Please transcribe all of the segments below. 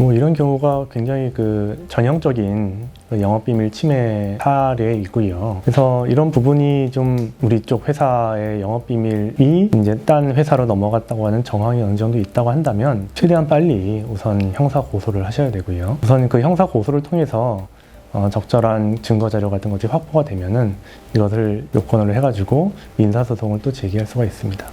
뭐 이런 경우가 굉장히 전형적인 영업비밀 침해 사례이고요. 그래서 이런 부분이 좀 우리 쪽 회사의 영업비밀이 이제 딴 회사로 넘어갔다고 하는 정황이 어느 정도 있다고 한다면 최대한 빨리 우선 형사 고소를 하셔야 되고요. 우선 그 형사 고소를 통해서 적절한 증거 자료 같은 것이 확보가 되면은 이것을 요건으로 해가지고 민사소송을 또 제기할 수가 있습니다.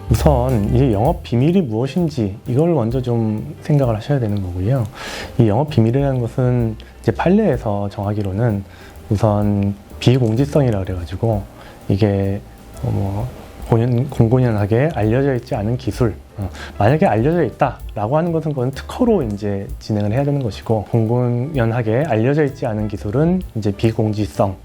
우선 이 영업 비밀이 무엇인지 이걸 먼저 좀 생각을 하셔야 되는 거고요. 이 영업 비밀이라는 것은 이제 판례에서 정하기로는 우선 비공지성이라 그래가지고 이게 공공연하게 알려져 있지 않은 기술, 만약에 알려져 있다라고 하는 것은 그건 특허로 이제 진행을 해야 되는 것이고, 공공연하게 알려져 있지 않은 기술은 이제 비공지성,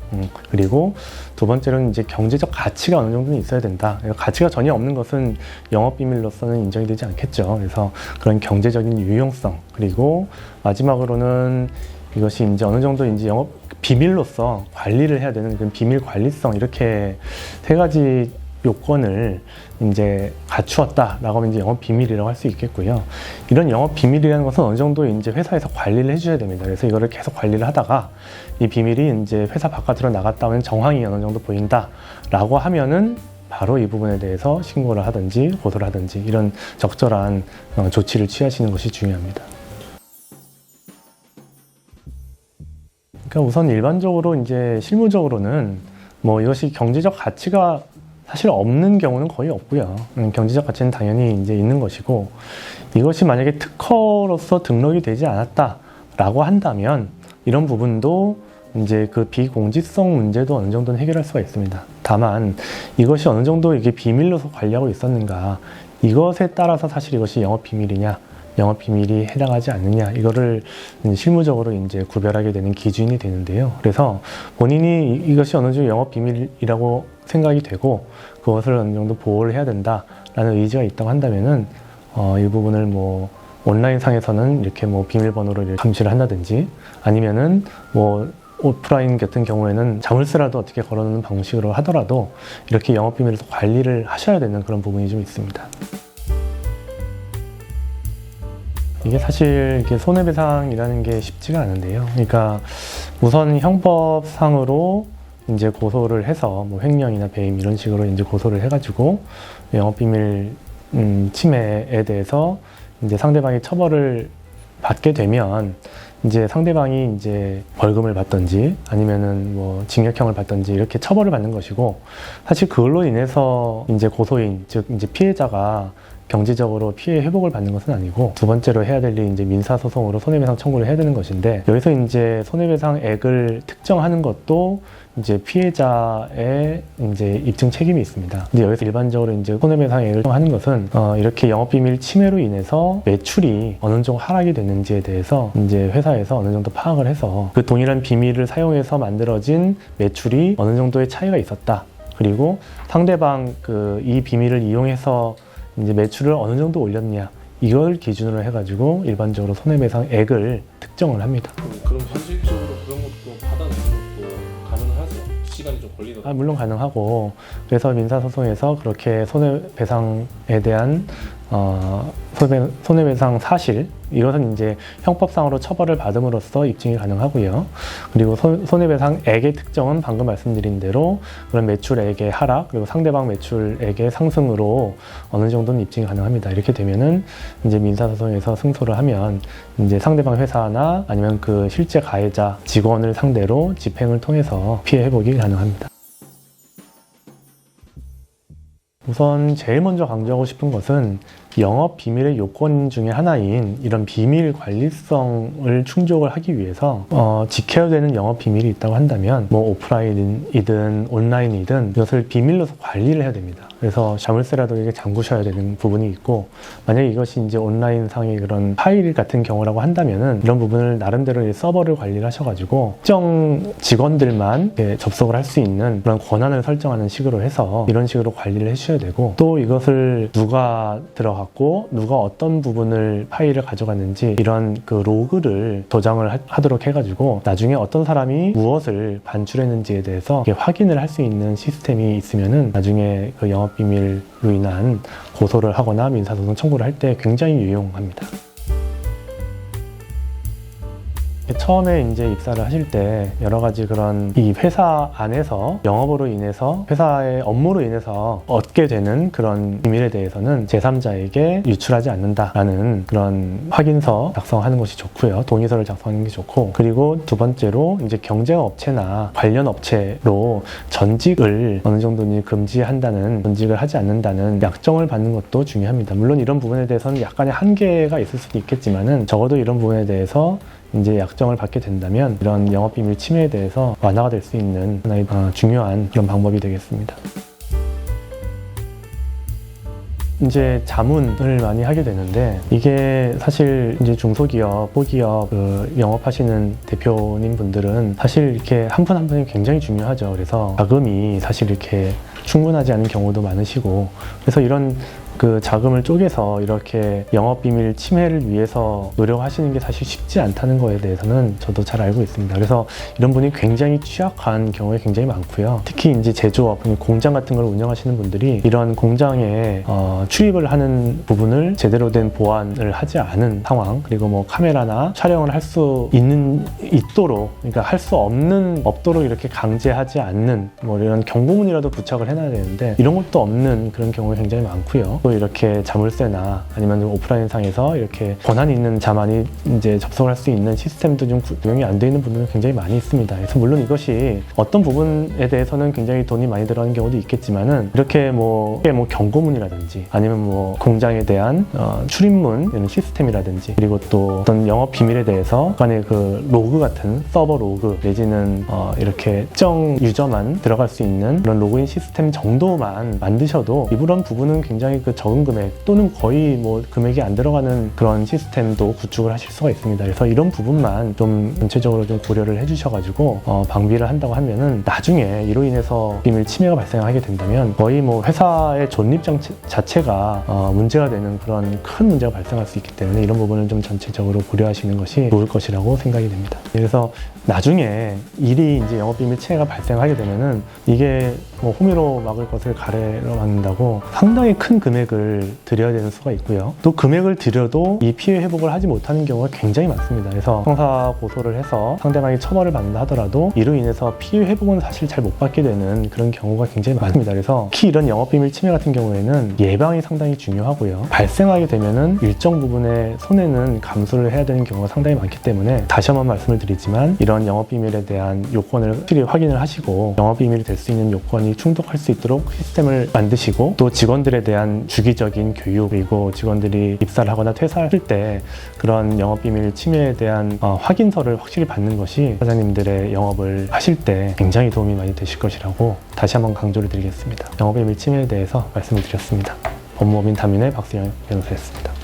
그리고 두 번째로는 이제 경제적 가치가 어느 정도는 있어야 된다. 가치가 전혀 없는 것은 영업 비밀로서는 인정이 되지 않겠죠. 그래서 그런 경제적인 유용성, 그리고 마지막으로는 이것이 이제 어느 정도 이제 영업 비밀로서 관리를 해야 되는 그런 비밀 관리성, 이렇게 세 가지 요건을 이제 갖추었다라고 하면 이제 영업 비밀이라고 할 수 있겠고요. 이런 영업 비밀이라는 것은 어느 정도 이제 회사에서 관리를 해줘야 됩니다. 그래서 이거를 계속 관리를 하다가 이 비밀이 이제 회사 바깥으로 나갔다 오는 정황이 어느 정도 보인다라고 하면은 바로 이 부분에 대해서 신고를 하든지 고소를 하든지 이런 적절한 조치를 취하시는 것이 중요합니다. 그러니까 우선 일반적으로 이제 실무적으로는 이것이 경제적 가치가 사실 없는 경우는 거의 없고요. 경제적 가치는 당연히 이제 있는 것이고, 이것이 만약에 특허로서 등록이 되지 않았다라고 한다면 이런 부분도 이제 그 비공지성 문제도 어느 정도는 해결할 수가 있습니다. 다만 이것이 어느 정도 이게 비밀로서 관리하고 있었는가, 이것에 따라서 사실 이것이 영업 비밀이냐, 영업 비밀이 해당하지 않느냐, 이거를 실무적으로 이제 구별하게 되는 기준이 되는데요. 그래서 본인이 이것이 어느 정도 영업 비밀이라고 생각이 되고 그것을 어느 정도 보호를 해야 된다라는 의지가 있다고 한다면은 이 부분을 온라인 상에서는 이렇게 비밀번호를 이렇게 감시를 한다든지, 아니면은 오프라인 같은 경우에는 자물쇠라도 어떻게 걸어놓는 방식으로 하더라도 이렇게 영업 비밀에서 관리를 하셔야 되는 그런 부분이 좀 있습니다. 이게 사실 손해배상이라는 게 쉽지가 않은데요. 그러니까 우선 형법상으로 이제 고소를 해서 횡령이나 배임 이런 식으로 이제 고소를 해가지고 영업비밀 침해에 대해서 이제 상대방이 처벌을 받게 되면 이제 상대방이 이제 벌금을 받든지 아니면은 징역형을 받든지 이렇게 처벌을 받는 것이고, 사실 그걸로 인해서 이제 고소인, 즉 이제 피해자가 경제적으로 피해 회복을 받는 것은 아니고, 두 번째로 해야 될 일이 이제 민사소송으로 손해배상 청구를 해야 되는 것인데, 여기서 이제 손해배상액을 특정하는 것도 이제 피해자의 이제 입증 책임이 있습니다. 근데 여기서 일반적으로 이제 손해배상액을 하는 것은 이렇게 영업비밀 침해로 인해서 매출이 어느 정도 하락이 됐는지에 대해서 이제 회사에서 어느 정도 파악을 해서 그 동일한 비밀을 사용해서 만들어진 매출이 어느 정도의 차이가 있었다. 그리고 상대방 이 비밀을 이용해서 이제 매출을 어느 정도 올렸냐, 이걸 기준으로 해가지고 일반적으로 손해배상액을 특정을 합니다. 그럼 현실적으로 그런 것도 받아내는 것도 가능하죠? 시간이 좀 걸리더라고요. 물론 가능하고, 그래서 민사소송에서 그렇게 손해배상에 대한 손해배상 사실, 이것은 이제 형법상으로 처벌을 받음으로써 입증이 가능하고요. 그리고 손해배상액의 특정은 방금 말씀드린 대로 그런 매출액의 하락, 그리고 상대방 매출액의 상승으로 어느 정도는 입증이 가능합니다. 이렇게 되면은 이제 민사소송에서 승소를 하면 이제 상대방 회사나 아니면 그 실제 가해자 직원을 상대로 집행을 통해서 피해 회복이 가능합니다. 우선 제일 먼저 강조하고 싶은 것은 영업 비밀의 요건 중에 하나인 이런 비밀 관리성을 충족을 하기 위해서 지켜야 되는 영업 비밀이 있다고 한다면 오프라인이든 온라인이든 이것을 비밀로서 관리를 해야 됩니다. 그래서 자물쇠라도 이게 잠그셔야 되는 부분이 있고, 만약에 이것이 이제 온라인 상의 그런 파일 같은 경우라고 한다면은 이런 부분을 나름대로 서버를 관리를 하셔가지고 특정 직원들만 접속을 할 수 있는 그런 권한을 설정하는 식으로 해서 이런 식으로 관리를 해주셔야 되고, 또 이것을 누가 들어갔고 누가 어떤 부분을 파일을 가져갔는지 이런 그 로그를 저장을 하도록 해가지고 나중에 어떤 사람이 무엇을 반출했는지에 대해서 확인을 할 수 있는 시스템이 있으면은 나중에 그 영업 영업비밀로 인한 고소를 하거나 민사소송 청구를 할 때 굉장히 유용합니다. 처음에 이제 입사를 하실 때 여러 가지 그런 이 회사 안에서 영업으로 인해서 회사의 업무로 인해서 얻게 되는 그런 비밀에 대해서는 제3자에게 유출하지 않는다라는 그런 확인서 작성하는 것이 좋고요. 동의서를 작성하는 게 좋고, 그리고 두 번째로 이제 경쟁 업체나 관련 업체로 전직을 어느 정도는 금지한다는, 전직을 하지 않는다는 약정을 받는 것도 중요합니다. 물론 이런 부분에 대해서는 약간의 한계가 있을 수도 있겠지만은 적어도 이런 부분에 대해서 이제 약정을 받게 된다면 이런 영업비밀 침해에 대해서 완화가 될 수 있는 하나의 중요한 그런 방법이 되겠습니다. 이제 자문을 많이 하게 되는데, 이게 사실 이제 중소기업, 소기업 영업하시는 대표님 분들은 사실 이렇게 한 분 한 분이 굉장히 중요하죠. 그래서 자금이 사실 이렇게 충분하지 않은 경우도 많으시고, 그래서 이런 그 자금을 쪼개서 이렇게 영업비밀 침해를 위해서 노력하시는 게 사실 쉽지 않다는 거에 대해서는 저도 잘 알고 있습니다. 그래서 이런 분이 굉장히 취약한 경우에 굉장히 많고요. 특히 이제 제조업, 공장 같은 걸 운영하시는 분들이 이런 공장에 출입을 하는 부분을 제대로 된 보안을 하지 않은 상황, 그리고 뭐 카메라나 촬영을 할 수 있도록, 그러니까 할 수 없도록 이렇게 강제하지 않는 뭐 이런 경고문이라도 부착을 해놔야 되는데 이런 것도 없는 그런 경우가 굉장히 많고요. 또 이렇게 자물쇠나 아니면 오프라인상에서 이렇게 권한이 있는 자만이 이제 접속을 할 수 있는 시스템도 좀 구형이 안 되어 있는 분들은 굉장히 많이 있습니다. 그래서 물론 이것이 어떤 부분에 대해서는 굉장히 돈이 많이 들어가는 경우도 있겠지만은 이렇게 뭐 경고문이라든지 아니면 뭐 공장에 대한 출입문 이런 시스템이라든지, 그리고 또 어떤 영업 비밀에 대해서 간의 그 로그 같은 서버 로그 내지는 이렇게 특정 유저만 들어갈 수 있는 그런 로그인 시스템 정도만 만드셔도 이런 부분은 굉장히 그 적은 금액 또는 거의 뭐 금액이 안 들어가는 그런 시스템도 구축을 하실 수가 있습니다. 그래서 이런 부분만 좀 전체적으로 좀 고려를 해주셔가지고 방비를 한다고 하면은 나중에 이로 인해서 비밀 침해가 발생하게 된다면 거의 뭐 회사의 존립 자체가 문제가 되는 그런 큰 문제가 발생할 수 있기 때문에 이런 부분을 좀 전체적으로 고려하시는 것이 좋을 것이라고 생각이 됩니다. 그래서 나중에 일이 이제 영업비밀 침해가 발생하게 되면은 이게 뭐 호미로 막을 것을 가래로 막는다고 상당히 큰 금액을 들여야 되는 수가 있고요. 또 금액을 들여도 이 피해 회복을 하지 못하는 경우가 굉장히 많습니다. 그래서 형사 고소를 해서 상대방이 처벌을 받는다 하더라도 이로 인해서 피해 회복은 사실 잘 못 받게 되는 그런 경우가 굉장히 많습니다. 그래서 특히 이런 영업비밀 침해 같은 경우에는 예방이 상당히 중요하고요. 발생하게 되면은 일정 부분의 손해는 감수를 해야 되는 경우가 상당히 많기 때문에 다시 한번 말씀을 드리지만 이런 영업비밀에 대한 요건을 확실히 확인을 하시고 영업비밀이 될 수 있는 요건이 충족할 수 있도록 시스템을 만드시고, 또 직원들에 대한 주기적인 교육, 그리고 직원들이 입사를 하거나 퇴사할 때 그런 영업비밀 침해에 대한 확인서를 확실히 받는 것이 사장님들의 영업을 하실 때 굉장히 도움이 많이 되실 것이라고 다시 한번 강조를 드리겠습니다. 영업비밀 침해에 대해서 말씀을 드렸습니다. 법무법인 담윤의 박수영 변호사였습니다.